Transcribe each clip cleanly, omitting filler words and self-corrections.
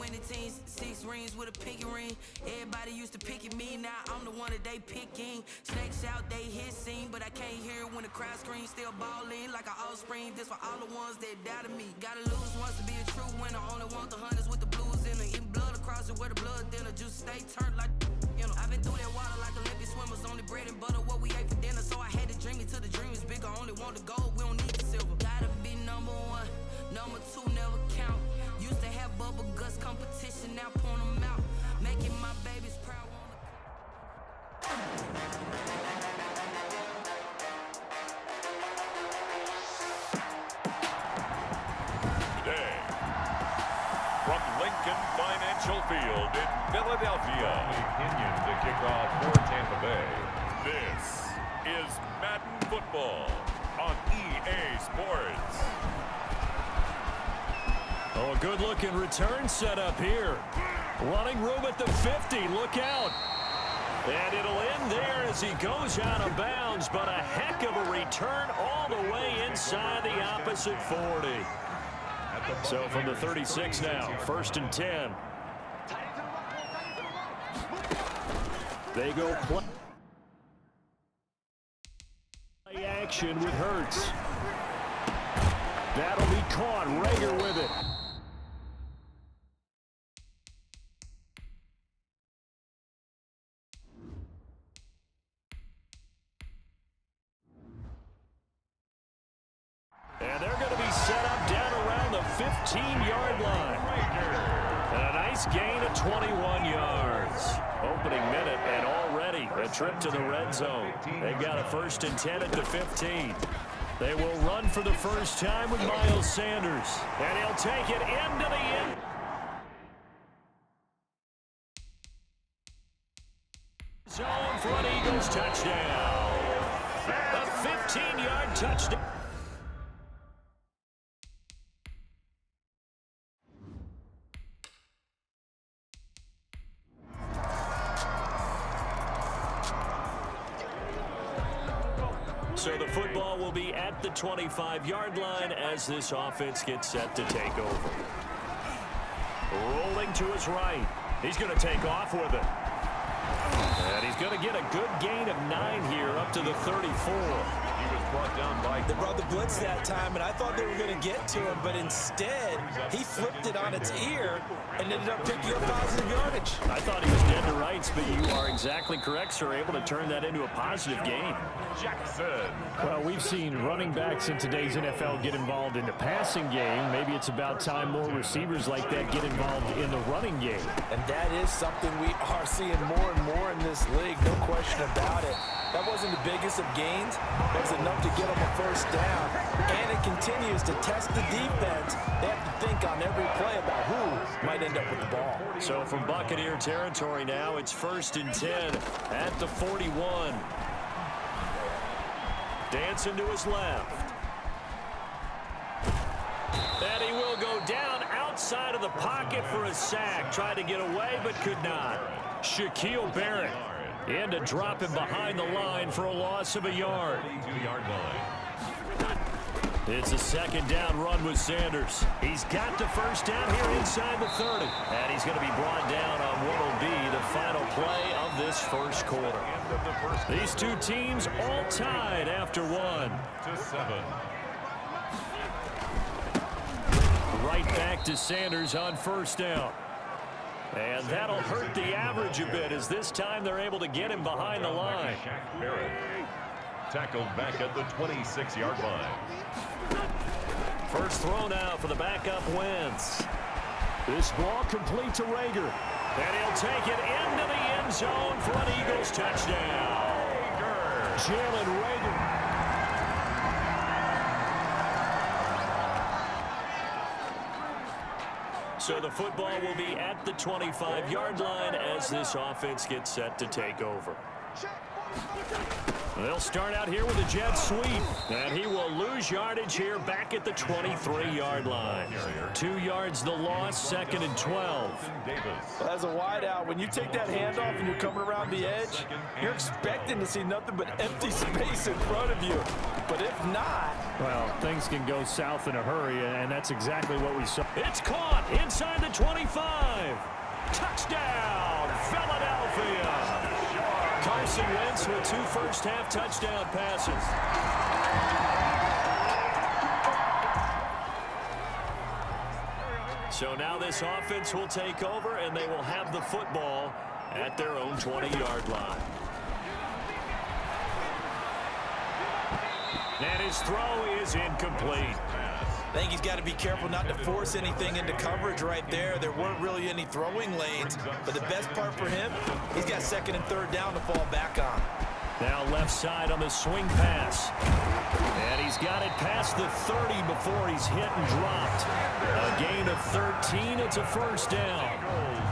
winning teams, 6 rings with a pinky ring. Everybody used to pick at me, now I'm the one that they picking. Snakes out, they hit scene, but I can't hear it when the crowd screams. Still ballin' like an offspring, this for all the ones that doubted me. Gotta lose once to be a true winner, only want the hunters with the blues in it. Eating blood across it where the blood thinner, juice stay turned like you know. I've been through that water like Olympic swimmers, only bread and butter what we ate for dinner. So I had to dream it till the dream is bigger, only want the gold, we don't need the silver. Gotta be number 1, number 2 never count. Used to have bubble guts competition, now point them out. Making my babies proud. Today, from Lincoln Financial Field in Philadelphia, Opinion to kick off for Tampa Bay. This is Madden Football on EA Sports. Oh, a good-looking return setup here. Running room at the 50. Look out. And it'll end there as he goes out of bounds, but a heck of a return all the way inside the opposite 40. So from the 36 now, 1st and 10. They go play action with Hurts. That'll be caught. Rager with it. And they're going to be set up down around the 15-yard line. And a nice gain of 21 yards. Opening minute, and already a trip to the red zone. They've got a 1st and 10 at the 15. They will run for the first time with Miles Sanders. And he'll take it into the end. Zone for an Eagles touchdown. A 15-yard touchdown. So the football will be at the 25-yard line as this offense gets set to take over. Rolling to his right. He's going to take off with it. And he's going to get a good gain of 9 here up to the 34. He was brought down by... They brought the blitz that time, and I thought they were going to get to him, but instead, he flipped it on its ear and ended up picking up positive yardage. I thought he was dead to rights, but you are exactly correct, sir. Able to turn that into a positive gain. Jackson. Well, we've seen running backs in today's NFL get involved in the passing game. Maybe it's about time more receivers like that get involved in the running game. And that is something we are seeing more and more in this league, no question about it. That wasn't the biggest of gains. That was enough to get them a first down. And it continues to test the defense. They have to think on every play about who might end up with the ball. So from Buccaneer territory now, it's 1st and 10 at the 41. Dancing to his left. And he will go down outside of the pocket for a sack. Tried to get away, but could not. Shaquille Barrett in to drop him behind the line for a loss of a yard. It's a 2nd down run with Sanders. He's got the first down here inside the 30. And he's going to be brought down on what will be the final play of this first quarter. These two teams all tied after 1. Right back to Sanders on 1st down. And that'll hurt the average a bit as this time they're able to get him behind the line. Tackled back at the 26-yard line. First throw now for the backup Wentz. This ball complete to Rager. And he'll take it into the end zone for an Eagles touchdown. Jalen Rager. So the football will be at the 25-yard line as this offense gets set to take over. They'll start out here with a jet sweep, and he will lose yardage here back at the 23-yard line. 2 yards the loss, 2nd and 12. Well, as a wideout, when you take that handoff and you're coming around the edge, you're expecting to see nothing but empty space in front of you. But if not, well, things can go south in a hurry, and that's exactly what we saw. It's caught inside the 25. Touchdown, Philadelphia. Carson Wentz with 2 first-half touchdown passes. So now this offense will take over, and they will have the football at their own 20-yard line. And his throw is incomplete. I think he's got to be careful not to force anything into coverage right there. There weren't really any throwing lanes, but the best part for him, he's got 2nd and 3rd down to fall back on. Now left side on the swing pass. And he's got it past the 30 before he's hit and dropped. A gain of 13. It's a first down.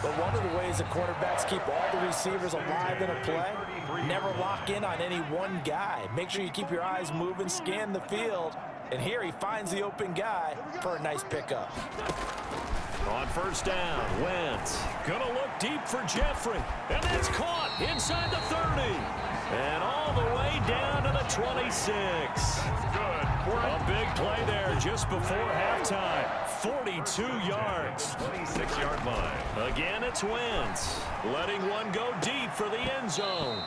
But one of the ways the quarterbacks keep all the receivers alive in a play, never lock in on any one guy. Make sure you keep your eyes moving, scan the field. And here he finds the open guy for a nice pickup. On first down, Wentz gonna look deep for Jeffrey. And that's caught inside the 30. And all the way down to the 26. Good. A big play there just before halftime. 42 yards. 26-yard line. Again, it's Wentz. Letting one go deep for the end zone.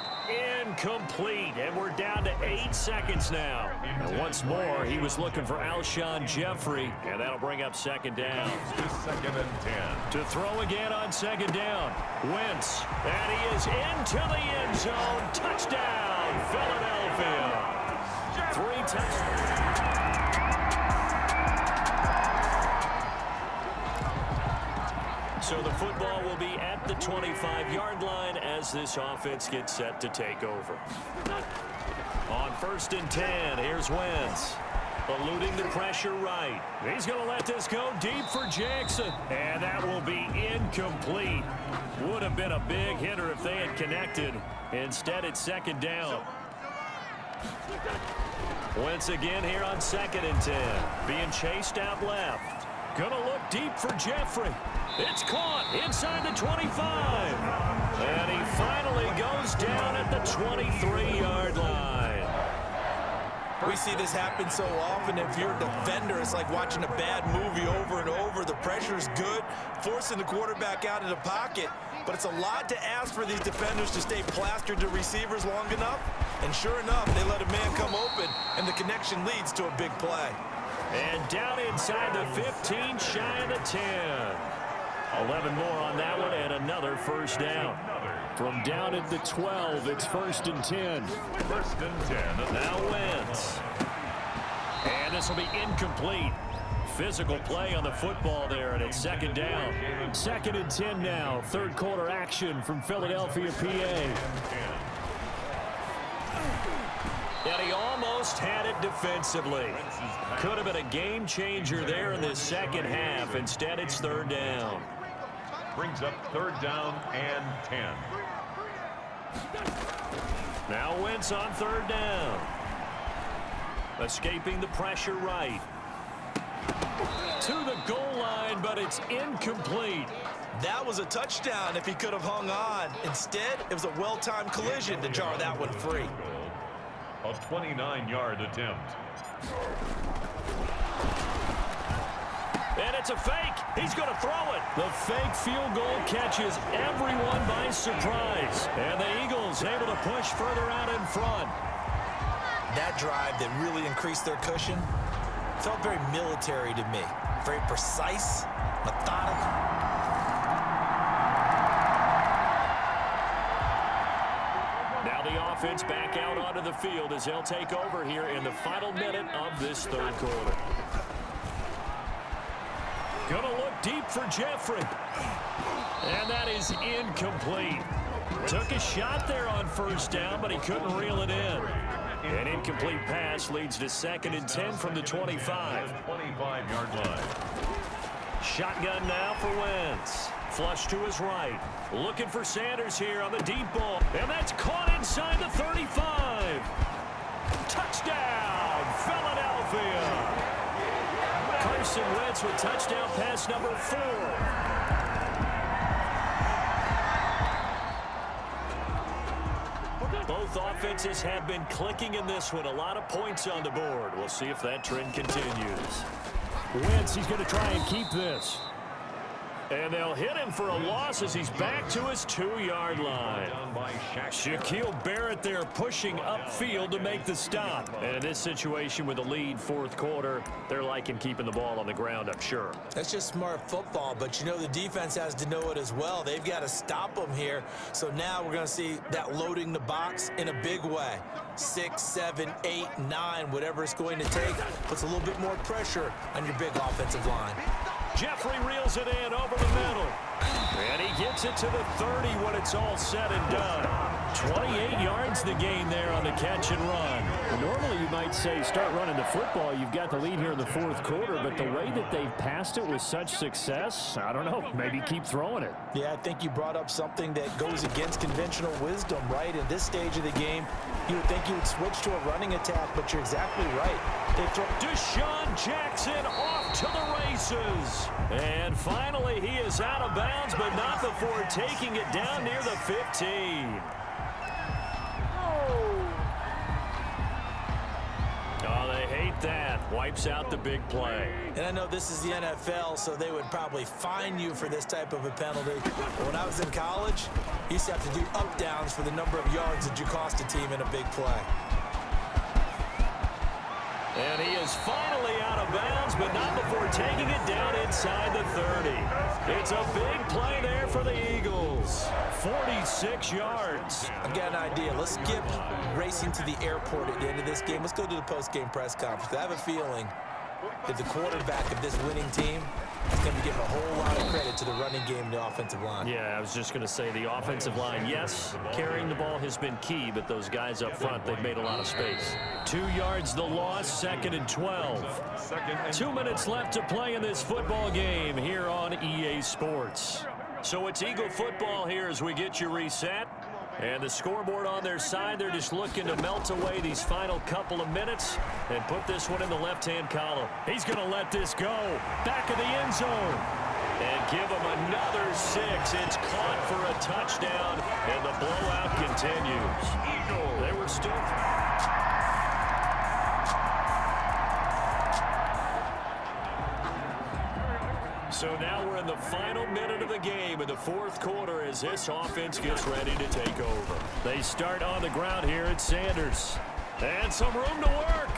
Incomplete, and we're down to 8 seconds now. And once more, he was looking for Alshon Jeffrey, and that'll bring up 2nd down. To 2nd and 10. To throw again on 2nd down. Wentz, and he is into the end zone. Touchdown, Philadelphia. 3 touchdowns. So the football will be at the 25-yard line as this offense gets set to take over. On 1st and 10, here's Wentz. Eluding the pressure right. He's going to let this go deep for Jackson. And that will be incomplete. Would have been a big hitter if they had connected. Instead, it's 2nd down. Wentz again here on 2nd and 10. Being chased out left. Going to look deep for Jeffrey. It's caught inside the 25. And he finally goes down at the 23-yard line. We see this happen so often. If you're a defender, it's like watching a bad movie over and over. The pressure's good, forcing the quarterback out of the pocket. But it's a lot to ask for these defenders to stay plastered to receivers long enough. And sure enough, they let a man come open, and the connection leads to a big play. And down inside the 15, shy of the 10. 11 more on that one, and another first down. From down at the 12, it's 1st and 10. 1st and 10. Now Wentz. And this will be incomplete. Physical play on the football there, and it's 2nd down. 2nd and 10 now. 3rd quarter action from Philadelphia, PA. And he almost had it defensively. Could have been a game changer there in the 2nd half. Instead, it's 3rd down. Brings up 3rd down and 10. Now Wentz on 3rd down. Escaping the pressure right. To the goal line, but it's incomplete. That was a touchdown if he could have hung on. Instead, it was a well-timed collision to jar that one free. A 29-yard attempt. And it's a fake. He's going to throw it. The fake field goal catches everyone by surprise. And the Eagles able to push further out in front. That drive that really increased their cushion felt very military to me. Very precise, methodical. Now the offense back out onto the field as they'll take over here in the final minute of this 3rd quarter. Gonna look deep for Jeffrey. And that is incomplete. Took a shot there on 1st down, but he couldn't reel it in. An incomplete pass leads to 2nd and 10 from the 25. 25-yard line. Shotgun now for Wentz. Flush to his right. Looking for Sanders here on the deep ball. And that's caught inside the 35. Touchdown, Philadelphia. Carson Wentz with touchdown pass number 4. Both offenses have been clicking in this one. A lot of points on the board. We'll see if that trend continues. Wentz, he's going to try and keep this. And they'll hit him for a loss as he's back to his 2-yard line. Shaquille Barrett there pushing upfield to make the stop. And in this situation with a lead fourth quarter, they're liking keeping the ball on the ground, I'm sure. That's just smart football, but you know the defense has to know it as well. They've got to stop them here. So now we're going to see that loading the box in a big way. 6, 7, 8, 9, whatever it's going to take, puts a little bit more pressure on your big offensive line. Jeffrey reels it in over the middle. And he gets it to the 30 when it's all said and done. 28 yards the gain there on the catch and run. Well, normally you might say start running the football. You've got the lead here in the fourth quarter, but the way that they've passed it with such success, I don't know, maybe keep throwing it. Yeah, I think you brought up something that goes against conventional wisdom, right? In this stage of the game, you would think you would switch to a running attack, but you're exactly right. Deshaun Jackson off to the races. And finally, he is out of bounds, but not before taking it down near the 15. Oh, they hate that. Wipes out the big play. And I know this is the NFL, so they would probably fine you for this type of a penalty. But when I was in college, you used to have to do up-downs for the number of yards that you cost a team in a big play. And he is finally out of bounds, but not before taking it down inside the 30. It's a big play there for the Eagles. 46 yards. I've got an idea. Let's skip racing to the airport at the end of this game. Let's go to the post-game press conference. I have a feeling that the quarterback of this winning team is going to be given a whole lot of credit to the running game and the offensive line. Yeah, I was just going to say the offensive line, yes, carrying the ball has been key, but those guys up front, they've made a lot of space. 2 yards the loss, 2nd and 12. 2 minutes left to play in this football game here on EA Sports. So it's Eagle football here as we get you reset. And the scoreboard on their side, they're just looking to melt away these final couple of minutes and put this one in the left-hand column. He's going to let this go. Back of the end zone. And give him another 6. It's caught for a touchdown, and the blowout continues. They were still... So now we're in the final minute of the game in the fourth quarter as this offense gets ready to take over. They start on the ground here at Sanders. And some room to work.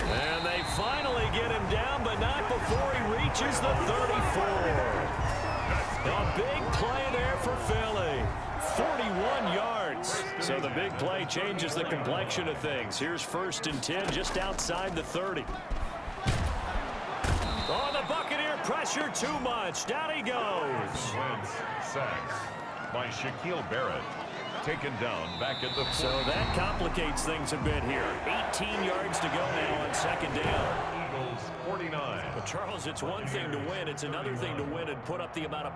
And they finally get him down, but not before he reaches the 34. A big play there for Philly. 41 yards. So the big play changes the complexion of things. Here's 1st and 10 just outside the 30. Oh, the Buccaneer pressure too much. Down he goes. Wentz sacked by Shaquille Barrett. Taken down back at the 40. So that complicates things a bit here. 18 yards to go now on 2nd down. Eagles 49. But Charles, it's one thing to win. It's another thing to win and put up the amount of